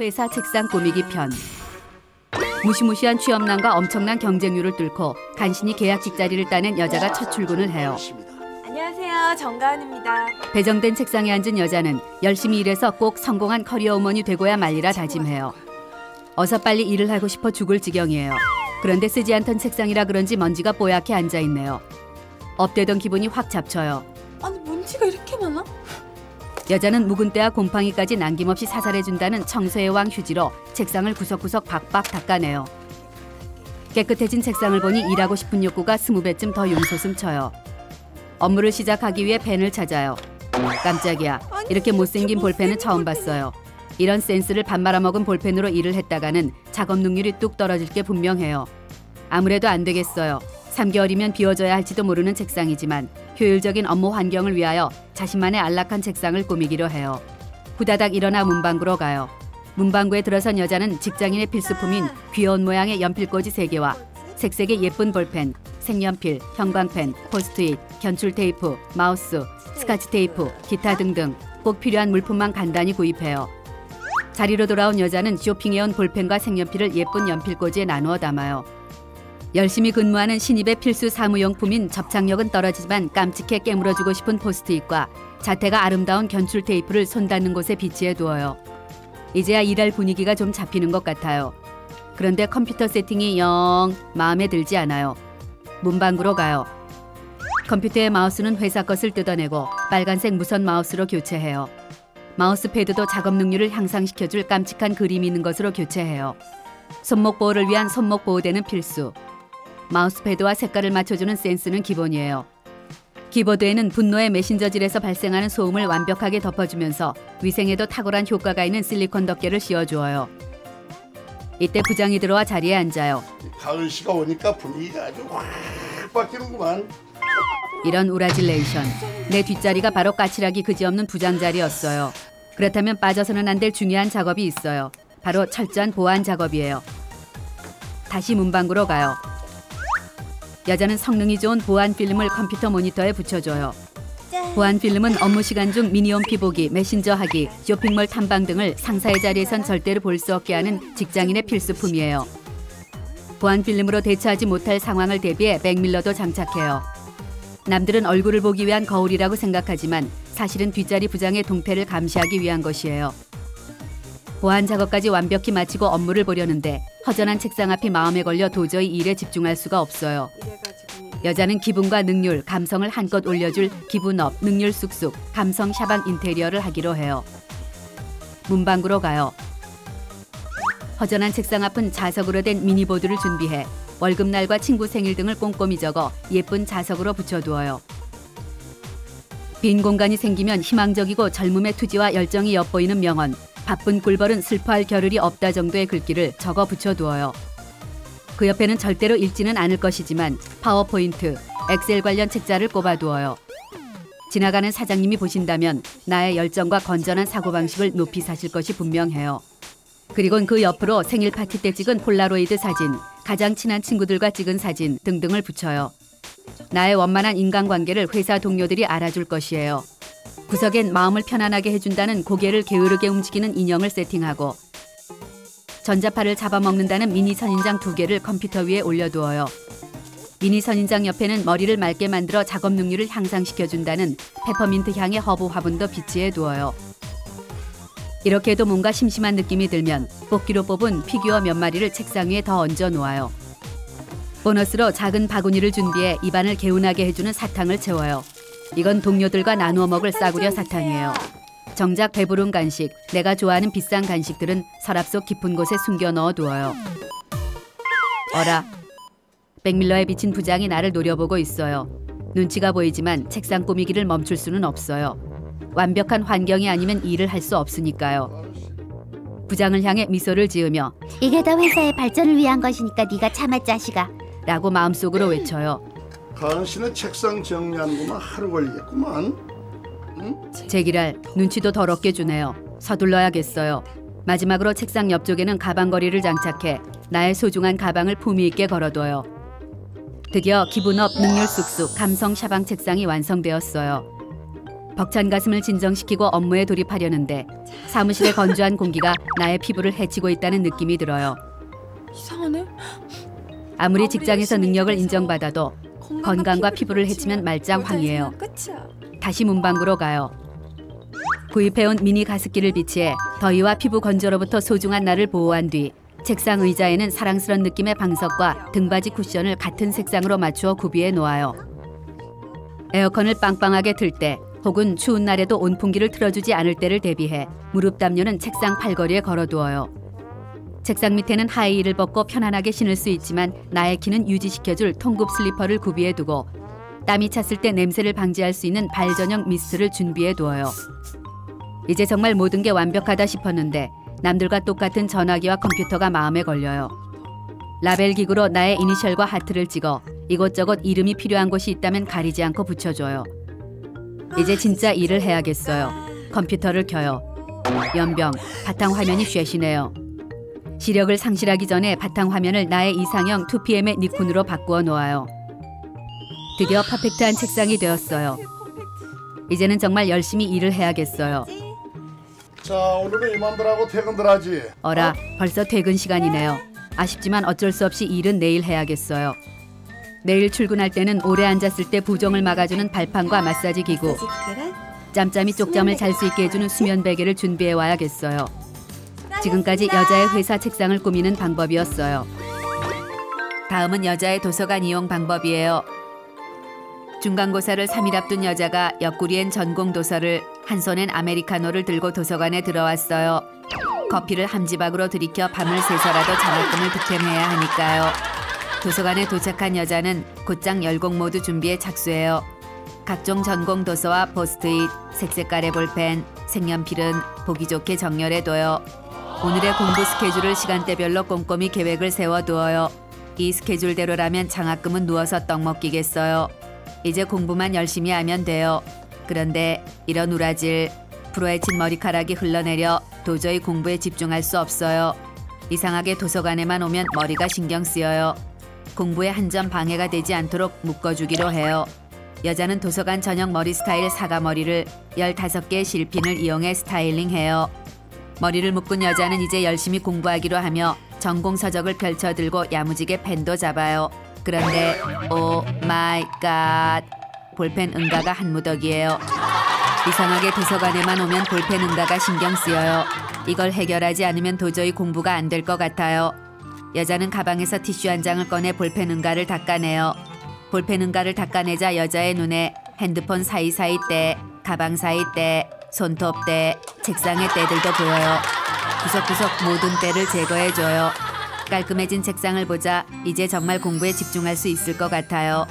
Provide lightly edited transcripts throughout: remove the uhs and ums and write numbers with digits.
회사 책상 꾸미기 편. 무시무시한 취업난과 엄청난 경쟁률을 뚫고 간신히 계약 직자리를 따낸 여자가 첫 출근을 해요. 안녕하세요. 정가은입니다. 배정된 책상에 앉은 여자는 열심히 일해서 꼭 성공한 커리어 우먼이 되고야 말리라 다짐해요. 어서 빨리 일을 하고 싶어 죽을 지경이에요. 그런데 쓰지 않던 책상이라 그런지 먼지가 뽀얗게 앉아있네요. 업되던 기분이 확 잡쳐요. 아니 먼지가 이렇게 많아? 여자는 묵은 때와 곰팡이까지 남김없이 사살해준다는 청소의 왕 휴지로 책상을 구석구석 박박 닦아내요. 깨끗해진 책상을 보니 일하고 싶은 욕구가 20배쯤 더 용솟음 쳐요. 업무를 시작하기 위해 펜을 찾아요. 깜짝이야. 이렇게 못생긴 볼펜은 처음 봤어요. 이런 센스를 밥 말아먹은 볼펜으로 일을 했다가는 작업 능률이 뚝 떨어질 게 분명해요. 아무래도 안 되겠어요. 3개월이면 비워져야 할지도 모르는 책상이지만 효율적인 업무 환경을 위하여 자신만의 안락한 책상을 꾸미기로 해요. 후다닥 일어나 문방구로 가요. 문방구에 들어선 여자는 직장인의 필수품인 귀여운 모양의 연필꽂이 3개와 색색의 예쁜 볼펜, 색연필, 형광펜, 포스트잇, 견출 테이프, 마우스, 스카치 테이프, 기타 등등 꼭 필요한 물품만 간단히 구입해요. 자리로 돌아온 여자는 쇼핑해온 볼펜과 색연필을 예쁜 연필꽂이에 나누어 담아요. 열심히 근무하는 신입의 필수 사무용품인 접착력은 떨어지지만 깜찍해 깨물어주고 싶은 포스트잇과 자태가 아름다운 견출 테이프를 손 닿는 곳에 비치해 두어요. 이제야 일할 분위기가 좀 잡히는 것 같아요. 그런데 컴퓨터 세팅이 영 마음에 들지 않아요. 문방구로 가요. 컴퓨터의 마우스는 회사 것을 뜯어내고 빨간색 무선 마우스로 교체해요. 마우스패드도 작업 능률을 향상시켜줄 깜찍한 그림이 있는 것으로 교체해요. 손목 보호를 위한 손목 보호대는 필수. 마우스패드와 색깔을 맞춰주는 센스는 기본이에요. 키보드에는 분노의 메신저질에서 발생하는 소음을 완벽하게 덮어주면서 위생에도 탁월한 효과가 있는 실리콘 덮개를 씌워주어요. 이때 부장이 들어와 자리에 앉아요. 가은 씨가 오니까 분위기가 아주 확 바뀌는구만. 이런 우라질레이션. 내 뒷자리가 바로 까칠하기 그지없는 부장 자리였어요. 그렇다면 빠져서는 안 될 중요한 작업이 있어요. 바로 철저한 보안 작업이에요. 다시 문방구로 가요. 여자는 성능이 좋은 보안 필름을 컴퓨터 모니터에 붙여줘요. 보안 필름은 업무 시간 중 미니홈피 보기, 메신저 하기, 쇼핑몰 탐방 등을 상사의 자리에선 절대로 볼 수 없게 하는 직장인의 필수품이에요. 보안 필름으로 대처하지 못할 상황을 대비해 백밀러도 장착해요. 남들은 얼굴을 보기 위한 거울이라고 생각하지만 사실은 뒷자리 부장의 동태를 감시하기 위한 것이에요. 보안 작업까지 완벽히 마치고 업무를 보려는데 허전한 책상 앞이 마음에 걸려 도저히 일에 집중할 수가 없어요. 여자는 기분과 능률, 감성을 한껏 올려줄 기분업, 능률 쑥쑥, 감성 샤방 인테리어를 하기로 해요. 문방구로 가요. 허전한 책상 앞은 자석으로 된 미니보드를 준비해 월급날과 친구 생일 등을 꼼꼼히 적어 예쁜 자석으로 붙여두어요. 빈 공간이 생기면 희망적이고 젊음의 투지와 열정이 엿보이는 명언, 바쁜 꿀벌은 슬퍼할 겨를이 없다 정도의 글귀를 적어 붙여두어요. 그 옆에는 절대로 읽지는 않을 것이지만 파워포인트, 엑셀 관련 책자를 꼽아두어요. 지나가는 사장님이 보신다면 나의 열정과 건전한 사고방식을 높이 사실 것이 분명해요. 그리곤 그 옆으로 생일 파티 때 찍은 폴라로이드 사진, 가장 친한 친구들과 찍은 사진 등등을 붙여요. 나의 원만한 인간관계를 회사 동료들이 알아줄 것이에요. 구석엔 마음을 편안하게 해준다는 고개를 게으르게 움직이는 인형을 세팅하고 전자파를 잡아먹는다는 미니 선인장 2개를 컴퓨터 위에 올려두어요. 미니 선인장 옆에는 머리를 맑게 만들어 작업 능률을 향상시켜준다는 페퍼민트 향의 허브 화분도 비치해 두어요. 이렇게 해도 뭔가 심심한 느낌이 들면 뽑기로 뽑은 피규어 몇 마리를 책상 위에 더 얹어 놓아요. 보너스로 작은 바구니를 준비해 입안을 개운하게 해주는 사탕을 채워요. 이건 동료들과 나누어 먹을 싸구려 사탕이에요. 정작 배부른 간식, 내가 좋아하는 비싼 간식들은 서랍 속 깊은 곳에 숨겨 넣어두어요. 어라, 백밀러에 비친 부장이 나를 노려보고 있어요. 눈치가 보이지만 책상 꾸미기를 멈출 수는 없어요. 완벽한 환경이 아니면 일을 할 수 없으니까요. 부장을 향해 미소를 지으며 이게 다 회사의 발전을 위한 것이니까 네가 참아 자식아 라고 마음속으로 외쳐요. 가은 씨는 책상 정리하는 것만 하루 걸리겠구만. 응? 제기랄, 눈치도 더럽게 주네요. 서둘러야겠어요. 마지막으로 책상 옆쪽에는 가방걸이를 장착해 나의 소중한 가방을 품위 있게 걸어둬요. 드디어 기분업, 능률 쑥쑥, 감성 샤방 책상이 완성되었어요. 벅찬 가슴을 진정시키고 업무에 돌입하려는데 사무실의 건조한 공기가 나의 피부를 해치고 있다는 느낌이 들어요. 이상하네. 아무리 직장에서 열심히 능력을 일해서 인정받아도 건강과 피부를 해치면 말짱황이에요. 끝이야. 다시 문방구로 가요. 구입해온 미니 가습기를 비치해 더위와 피부 건조로부터 소중한 나를 보호한 뒤 책상 의자에는 사랑스런 느낌의 방석과 등받이 쿠션을 같은 색상으로 맞추어 구비해 놓아요. 에어컨을 빵빵하게 틀 때 혹은 추운 날에도 온풍기를 틀어주지 않을 때를 대비해 무릎 담요는 책상 팔걸이에 걸어두어요. 책상 밑에는 하이힐을 벗고 편안하게 신을 수 있지만 나의 키는 유지시켜줄 통굽 슬리퍼를 구비해 두고 땀이 찼을 때 냄새를 방지할 수 있는 발 전용 미스트를 준비해 두어요. 이제 정말 모든 게 완벽하다 싶었는데 남들과 똑같은 전화기와 컴퓨터가 마음에 걸려요. 라벨 기구로 나의 이니셜과 하트를 찍어 이곳저곳 이름이 필요한 곳이 있다면 가리지 않고 붙여줘요. 이제 진짜 일을 해야겠어요. 컴퓨터를 켜요. 연병, 바탕화면이 쉐시네요. 시력을 상실하기 전에 바탕화면을 나의 이상형 2PM의 니콘으로 바꾸어 놓아요. 드디어 퍼펙트한 책상이 되었어요. 이제는 정말 열심히 일을 해야겠어요. 자, 오늘은 이만들 하고 퇴근들 하지. 어라, 벌써 퇴근 시간이네요. 아쉽지만 어쩔 수 없이 일은 내일 해야겠어요. 내일 출근할 때는 오래 앉았을 때 부종을 막아주는 발판과 마사지 기구, 짬짬이 쪽잠을 잘 수 있게 해주는 수면 베개를 준비해 와야겠어요. 지금까지 여자의 회사 책상을 꾸미는 방법이었어요. 다음은 여자의 도서관 이용 방법이에요. 중간고사를 3일 앞둔 여자가 옆구리엔 전공 도서를, 한 손엔 아메리카노를 들고 도서관에 들어왔어요. 커피를 함지박으로 들이켜 밤을 새서라도 장학금을 득템해야 하니까요. 도서관에 도착한 여자는 곧장 열공 모드 준비에 착수해요. 각종 전공 도서와 포스트잇, 색색깔의 볼펜, 색연필은 보기 좋게 정렬해둬요. 오늘의 공부 스케줄을 시간대별로 꼼꼼히 계획을 세워두어요. 이 스케줄대로라면 장학금은 누워서 떡 먹기겠어요. 이제 공부만 열심히 하면 돼요. 그런데 이런 우라질, 풀어헤친 머리카락이 흘러내려 도저히 공부에 집중할 수 없어요. 이상하게 도서관에만 오면 머리가 신경 쓰여요. 공부에 한 점 방해가 되지 않도록 묶어주기로 해요. 여자는 도서관 전용 머리 스타일 사과머리를 15개의 실핀을 이용해 스타일링해요. 머리를 묶은 여자는 이제 열심히 공부하기로 하며 전공 서적을 펼쳐들고 야무지게 펜도 잡아요. 그런데 오 마이 갓, 볼펜 응가가 한 무더기예요. 이상하게 도서관에만 오면 볼펜 응가가 신경 쓰여요. 이걸 해결하지 않으면 도저히 공부가 안 될 것 같아요. 여자는 가방에서 티슈 한 장을 꺼내 볼펜 응가를 닦아내요. 볼펜 응가를 닦아내자 여자의 눈에 핸드폰 사이사이 때, 가방 사이 때, 손톱 때, 책상의 때들도 보여요. 구석구석 모든 때를 제거해줘요. 깔끔해진 책상을 보자 이제 정말 공부에 집중할 수 있을 것 같아요.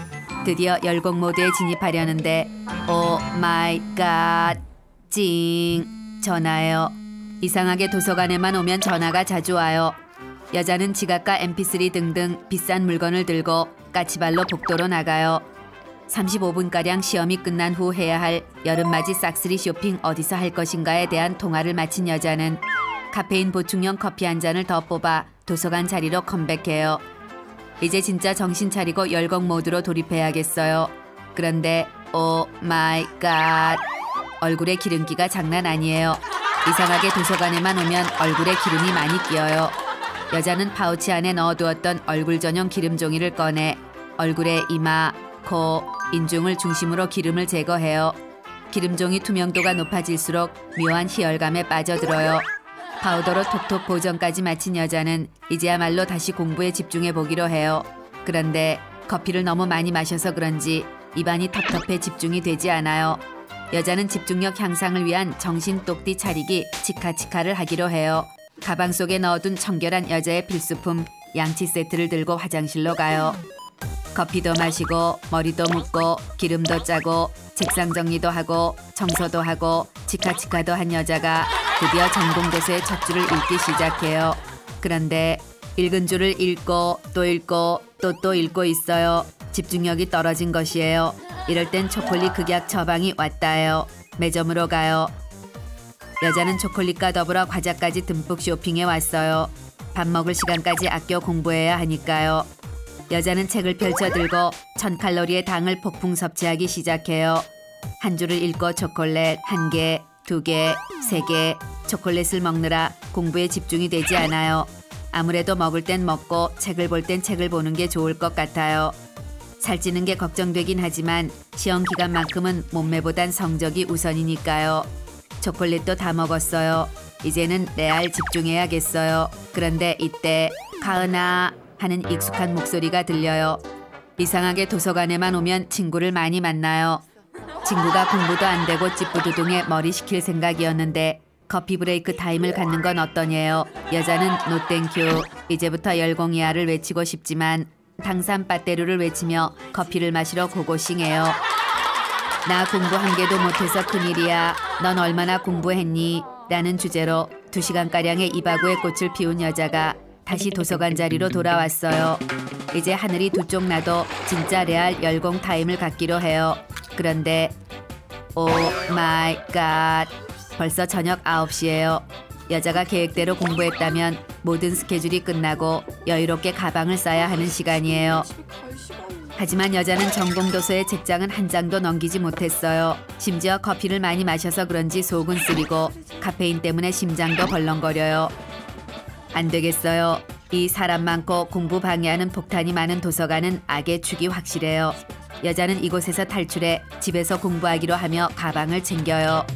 드디어 열공 모드에 진입하려는데 오 마이 갓, 찡, 전화예요. 이상하게 도서관에만 오면 전화가 자주 와요. 여자는 지갑과 mp3 등등 비싼 물건을 들고 까치발로 복도로 나가요. 35분가량 시험이 끝난 후 해야 할 여름맞이 싹쓸이 쇼핑 어디서 할 것인가에 대한 통화를 마친 여자는 카페인 보충용 커피 한 잔을 더 뽑아 도서관 자리로 컴백해요. 이제 진짜 정신 차리고 열공 모드로 돌입해야겠어요. 그런데 오 마이 갓, 얼굴에 기름기가 장난 아니에요. 이상하게 도서관에만 오면 얼굴에 기름이 많이 끼어요. 여자는 파우치 안에 넣어두었던 얼굴 전용 기름 종이를 꺼내 얼굴에 이마, 코, 인중을 중심으로 기름을 제거해요. 기름 종이 투명도가 높아질수록 묘한 희열감에 빠져들어요. 파우더로 톡톡 보정까지 마친 여자는 이제야말로 다시 공부에 집중해 보기로 해요. 그런데 커피를 너무 많이 마셔서 그런지 입안이 텁텁해 집중이 되지 않아요. 여자는 집중력 향상을 위한 정신 똑띠 차리기 치카치카를 하기로 해요. 가방 속에 넣어둔 청결한 여자의 필수품 양치 세트를 들고 화장실로 가요. 커피도 마시고 머리도 묶고 기름도 짜고 책상 정리도 하고 청소도 하고 치카치카도 한 여자가 드디어 전공도서의 첫 줄을 읽기 시작해요. 그런데 읽은 줄을 읽고 또 읽고 또 읽고 있어요. 집중력이 떨어진 것이에요. 이럴 땐 초콜릿 극약 처방이 왔다예요. 매점으로 가요. 여자는 초콜릿과 더불어 과자까지 듬뿍 쇼핑해 왔어요. 밥 먹을 시간까지 아껴 공부해야 하니까요. 여자는 책을 펼쳐들고 1000칼로리의 당을 폭풍 섭취하기 시작해요. 한 줄을 읽고 초콜릿 1개, 2개, 3개. 초콜릿을 먹느라 공부에 집중이 되지 않아요. 아무래도 먹을 땐 먹고 책을 볼 땐 책을 보는 게 좋을 것 같아요. 살찌는 게 걱정되긴 하지만 시험 기간만큼은 몸매보단 성적이 우선이니까요. 초콜릿도 다 먹었어요. 이제는 레알 집중해야겠어요. 그런데 이때 가은아 하는 익숙한 목소리가 들려요. 이상하게 도서관에만 오면 친구를 많이 만나요. 친구가 공부도 안 되고 찌뿌두둥에 머리 식힐 생각이었는데 커피 브레이크 타임을 갖는 건 어떠냐요? 여자는 노 땡큐. 이제부터 열공이야를 외치고 싶지만 당산 빠떼루를 외치며 커피를 마시러 고고싱해요. 나 공부 한 개도 못해서 큰일이야. 넌 얼마나 공부했니? 라는 주제로 2시간가량의 이바구의 꽃을 피운 여자가 다시 도서관 자리로 돌아왔어요. 이제 하늘이 두 쪽 나도 진짜 레알 열공 타임을 갖기로 해요. 그런데 오 마이 갓, 벌써 저녁 9시예요. 여자가 계획대로 공부했다면 모든 스케줄이 끝나고 여유롭게 가방을 싸야 하는 시간이에요. 하지만 여자는 전공도서의 책장은 한 장도 넘기지 못했어요. 심지어 커피를 많이 마셔서 그런지 속은 쓰리고 카페인 때문에 심장도 벌렁거려요. 안 되겠어요. 이 사람 많고 공부 방해하는 폭탄이 많은 도서관은 악의 축이 확실해요. 여자는 이곳에서 탈출해 집에서 공부하기로 하며 가방을 챙겨요.